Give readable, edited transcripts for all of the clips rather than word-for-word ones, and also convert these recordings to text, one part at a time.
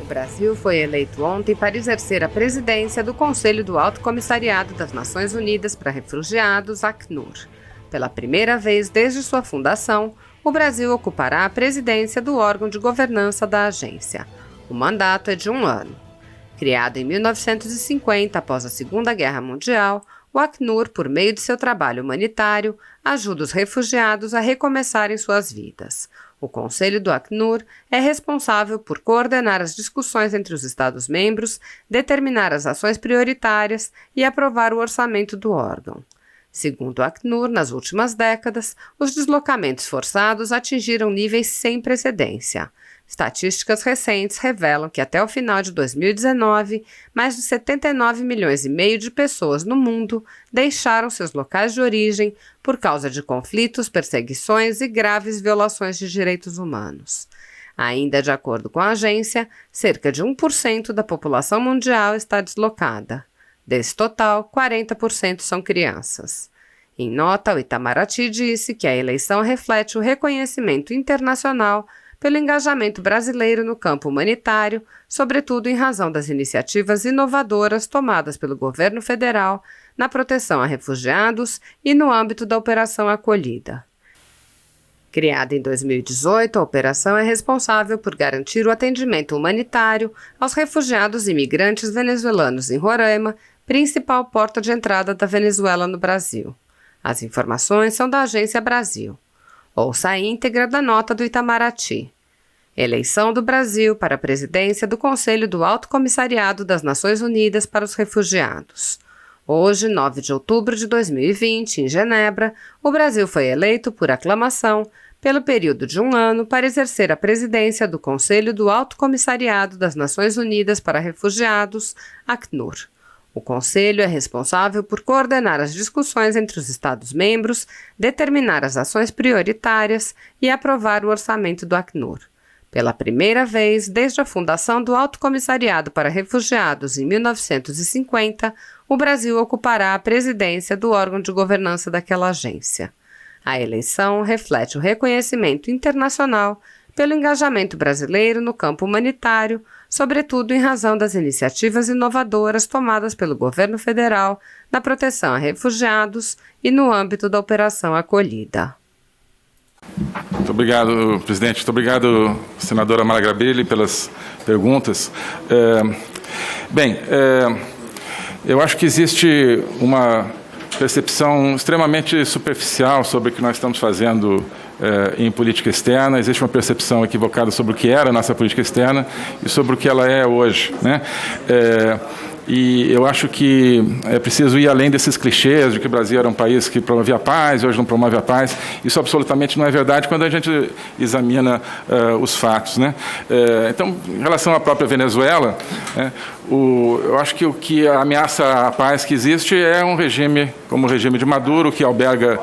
Brasil foi eleito ontem para exercer a presidência do Conselho do Alto Comissariado das Nações Unidas para Refugiados, Acnur. Pela primeira vez desde sua fundação, o Brasil ocupará a presidência do órgão de governança da agência. O mandato é de 1 ano. Criado em 1950 após a Segunda Guerra Mundial, o Acnur, por meio de seu trabalho humanitário, ajuda os refugiados a recomeçarem suas vidas. O Conselho do Acnur é responsável por coordenar as discussões entre os Estados-membros, determinar as ações prioritárias e aprovar o orçamento do órgão. Segundo o Acnur, nas últimas décadas, os deslocamentos forçados atingiram níveis sem precedência. Estatísticas recentes revelam que até o final de 2019, mais de 79 milhões e meio de pessoas no mundo deixaram seus locais de origem por causa de conflitos, perseguições e graves violações de direitos humanos. Ainda de acordo com a agência, cerca de 1% da população mundial está deslocada. Desse total, 40% são crianças. Em nota, o Itamaraty disse que a eleição reflete o reconhecimento internacional pelo engajamento brasileiro no campo humanitário, sobretudo em razão das iniciativas inovadoras tomadas pelo governo federal na proteção a refugiados e no âmbito da Operação Acolhida. Criada em 2018, a operação é responsável por garantir o atendimento humanitário aos refugiados e imigrantes venezuelanos em Roraima, principal porta de entrada da Venezuela no Brasil. As informações são da Agência Brasil. Ouça a íntegra da nota do Itamaraty. Eleição do Brasil para a presidência do Conselho do Alto Comissariado das Nações Unidas para os Refugiados. Hoje, 9 de outubro de 2020, em Genebra, o Brasil foi eleito por aclamação pelo período de 1 ano para exercer a presidência do Conselho do Alto Comissariado das Nações Unidas para Refugiados, Acnur. O Conselho é responsável por coordenar as discussões entre os Estados-membros, determinar as ações prioritárias e aprovar o orçamento do Acnur. Pela primeira vez desde a fundação do Alto Comissariado para Refugiados em 1950, o Brasil ocupará a presidência do órgão de governança daquela agência. A eleição reflete o reconhecimento internacional pelo engajamento brasileiro no campo humanitário, sobretudo em razão das iniciativas inovadoras tomadas pelo governo federal na proteção a refugiados e no âmbito da Operação Acolhida. Muito obrigado, presidente. Muito obrigado, senadora Mara Gabrilli, pelas perguntas. Eu acho que existe uma percepção extremamente superficial sobre o que nós estamos fazendo em política externa. Existe uma percepção equivocada sobre o que era a nossa política externa e sobre o que ela é hoje, né? E eu acho que é preciso ir além desses clichês de que o Brasil era um país que promovia a paz e hoje não promove a paz. Isso absolutamente não é verdade quando a gente examina os fatos, né? Então, em relação à própria Venezuela, eu acho que o que ameaça a paz que existe é um regime como o regime de Maduro, que alberga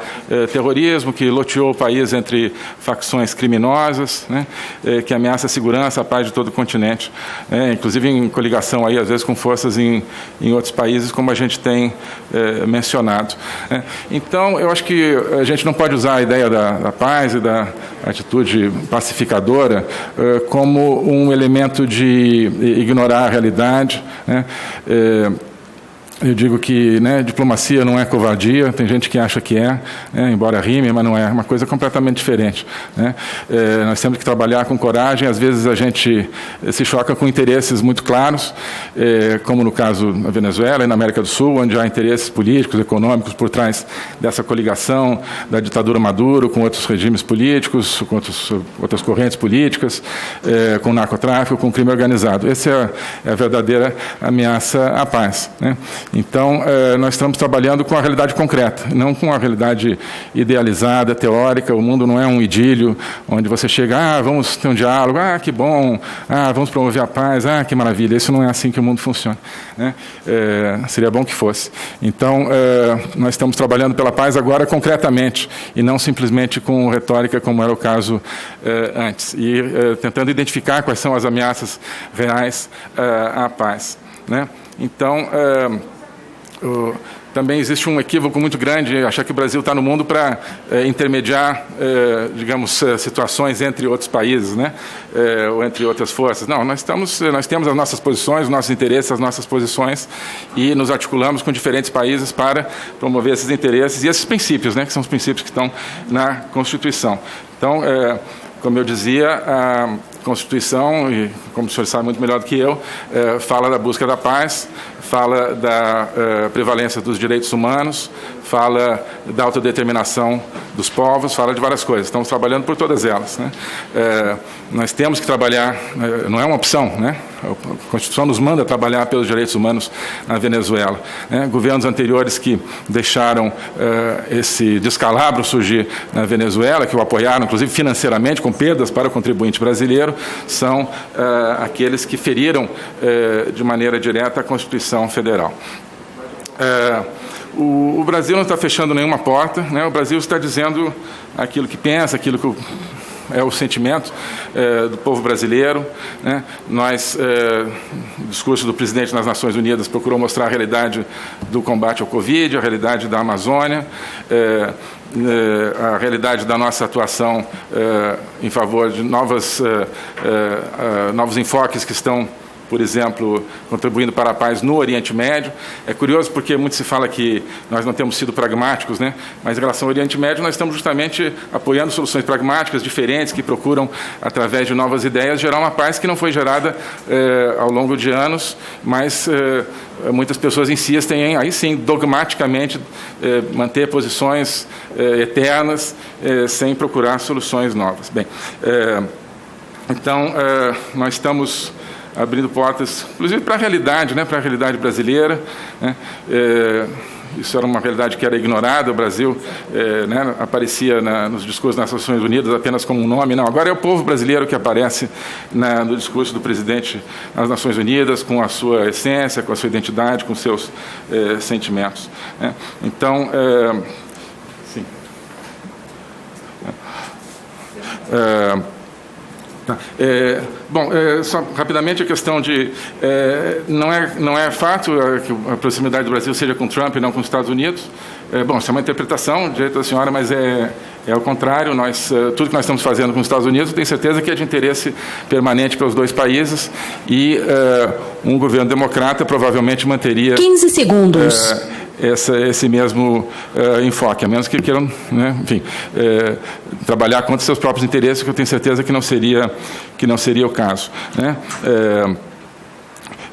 terrorismo, que loteou o país entre facções criminosas, né? Que ameaça a segurança, a paz de todo o continente, inclusive em coligação aí, às vezes com forças em outros países, como a gente tem mencionado. Então, eu acho que a gente não pode usar a ideia da paz e da atitude pacificadora como um elemento de ignorar a realidade, né? Eu digo que, diplomacia não é covardia, tem gente que acha que embora rime, mas não é, uma coisa completamente diferente, né? Nós temos que trabalhar com coragem. Às vezes a gente se choca com interesses muito claros, como no caso da Venezuela e na América do Sul, onde há interesses políticos, econômicos por trás dessa coligação da ditadura Maduro com outros regimes políticos, com outras correntes políticas, com narcotráfico, com crime organizado. Essa é a verdadeira ameaça à paz, né? Então, nós estamos trabalhando com a realidade concreta, não com a realidade idealizada, teórica. O mundo não é um idílio, onde você chega, vamos ter um diálogo, que bom, vamos promover a paz, que maravilha. Isso não é assim que o mundo funciona, né? Seria bom que fosse. Então, nós estamos trabalhando pela paz agora concretamente, e não simplesmente com retórica, como era o caso antes, e tentando identificar quais são as ameaças reais à paz, né? Então, também existe um equívoco muito grande, achar que o Brasil está no mundo para intermediar, digamos, situações entre outros países, né? Ou entre outras forças. Não, nós temos as nossas posições, os nossos interesses, as nossas posições, e nos articulamos com diferentes países para promover esses interesses e esses princípios, né? Que são os princípios que estão na Constituição. Então, como eu dizia, a Constituição, e como o senhor sabe muito melhor do que eu, fala da busca da paz, fala da prevalência dos direitos humanos, fala da autodeterminação dos povos, fala de várias coisas. Estamos trabalhando por todas elas, né? Nós temos que trabalhar, não é uma opção, né? A Constituição nos manda trabalhar pelos direitos humanos na Venezuela, né? Governos anteriores que deixaram esse descalabro surgir na Venezuela, que o apoiaram, inclusive financeiramente, com perdas para o contribuinte brasileiro, são aqueles que feriram de maneira direta a Constituição Federal. O Brasil não está fechando nenhuma porta, né? O Brasil está dizendo aquilo que pensa, aquilo que é o sentimento do povo brasileiro, né? O discurso do presidente nas Nações Unidas procurou mostrar a realidade do combate ao Covid, a realidade da Amazônia, a realidade da nossa atuação em favor de novos enfoques que estão, por exemplo, contribuindo para a paz no Oriente Médio. É curioso porque muito se fala que nós não temos sido pragmáticos, né? Mas em relação ao Oriente Médio, nós estamos justamente apoiando soluções pragmáticas, diferentes, que procuram, através de novas ideias, gerar uma paz que não foi gerada ao longo de anos, mas muitas pessoas insistem em, aí sim, dogmaticamente, manter posições eternas, sem procurar soluções novas. Bem, então, nós estamos abrindo portas, inclusive para a realidade, né, para a realidade brasileira, né? Isso era uma realidade que era ignorada. O Brasil né, aparecia nos discursos das Nações Unidas apenas como um nome. Não, agora é o povo brasileiro que aparece no discurso do presidente nas Nações Unidas, com a sua essência, com a sua identidade, com seus sentimentos, né? Então, sim. Tá. Bom, só rapidamente a questão de... não é fato que a proximidade do Brasil seja com Trump e não com os Estados Unidos. Bom, isso é uma interpretação, direito da senhora, mas é ao contrário. Tudo que nós estamos fazendo com os Estados Unidos, tenho certeza que é de interesse permanente para os dois países, e um governo democrata provavelmente manteria... 15 segundos. Esse mesmo enfoque, a menos que queiram, né, enfim, trabalhar contra seus próprios interesses, que eu tenho certeza que não seria o caso, né?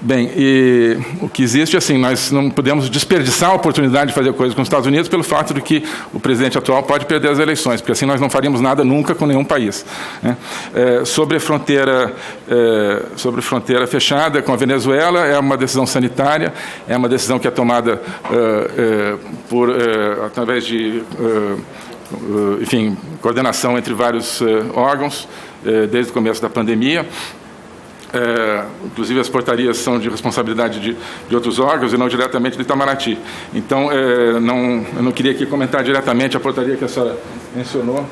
Bem, e o que existe, assim, nós não podemos desperdiçar a oportunidade de fazer coisas com os Estados Unidos pelo fato de que o presidente atual pode perder as eleições, porque assim nós não faríamos nada nunca com nenhum país, né? Sobre fronteira fechada com a Venezuela, é uma decisão sanitária, é uma decisão que é tomada através de, enfim, coordenação entre vários órgãos, desde o começo da pandemia. Inclusive as portarias são de responsabilidade de outros órgãos e não diretamente do Itamaraty. Então, eu não queria aqui comentar diretamente a portaria que a senhora mencionou,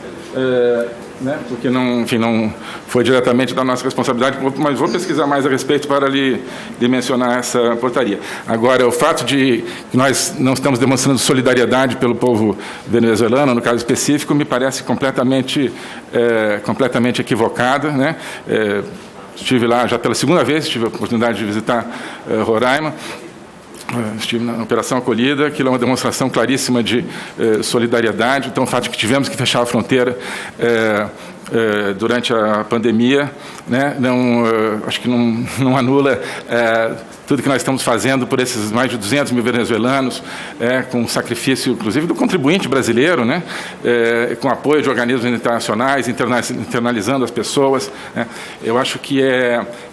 né, porque não foi diretamente da nossa responsabilidade, mas vou pesquisar mais a respeito para lhe mencionar essa portaria. Agora, o fato de que nós não estamos demonstrando solidariedade pelo povo venezuelano, no caso específico, me parece completamente equivocada, né? Estive lá já pela segunda vez, tive a oportunidade de visitar Roraima, estive na Operação Acolhida, aquilo é uma demonstração claríssima de solidariedade. Então, o fato de que tivemos que fechar a fronteira durante a pandemia, né, acho que não anula tudo que nós estamos fazendo por esses mais de 200 mil venezuelanos, com sacrifício, inclusive, do contribuinte brasileiro, né, com apoio de organismos internacionais, internalizando as pessoas, né. Eu acho que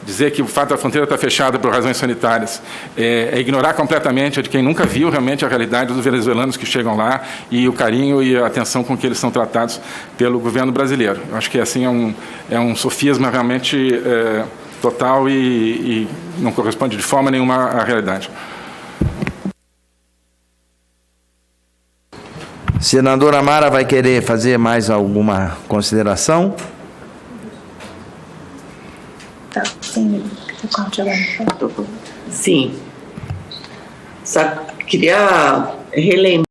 dizer que o fato da fronteira estar fechada por razões sanitárias é ignorar completamente de quem nunca viu realmente a realidade dos venezuelanos que chegam lá e o carinho e a atenção com que eles são tratados pelo governo brasileiro. Eu acho que assim é um sofisma realmente total e não corresponde de forma nenhuma à realidade. Senadora Mara vai querer fazer mais alguma consideração? Tá, sim. Só queria relembrar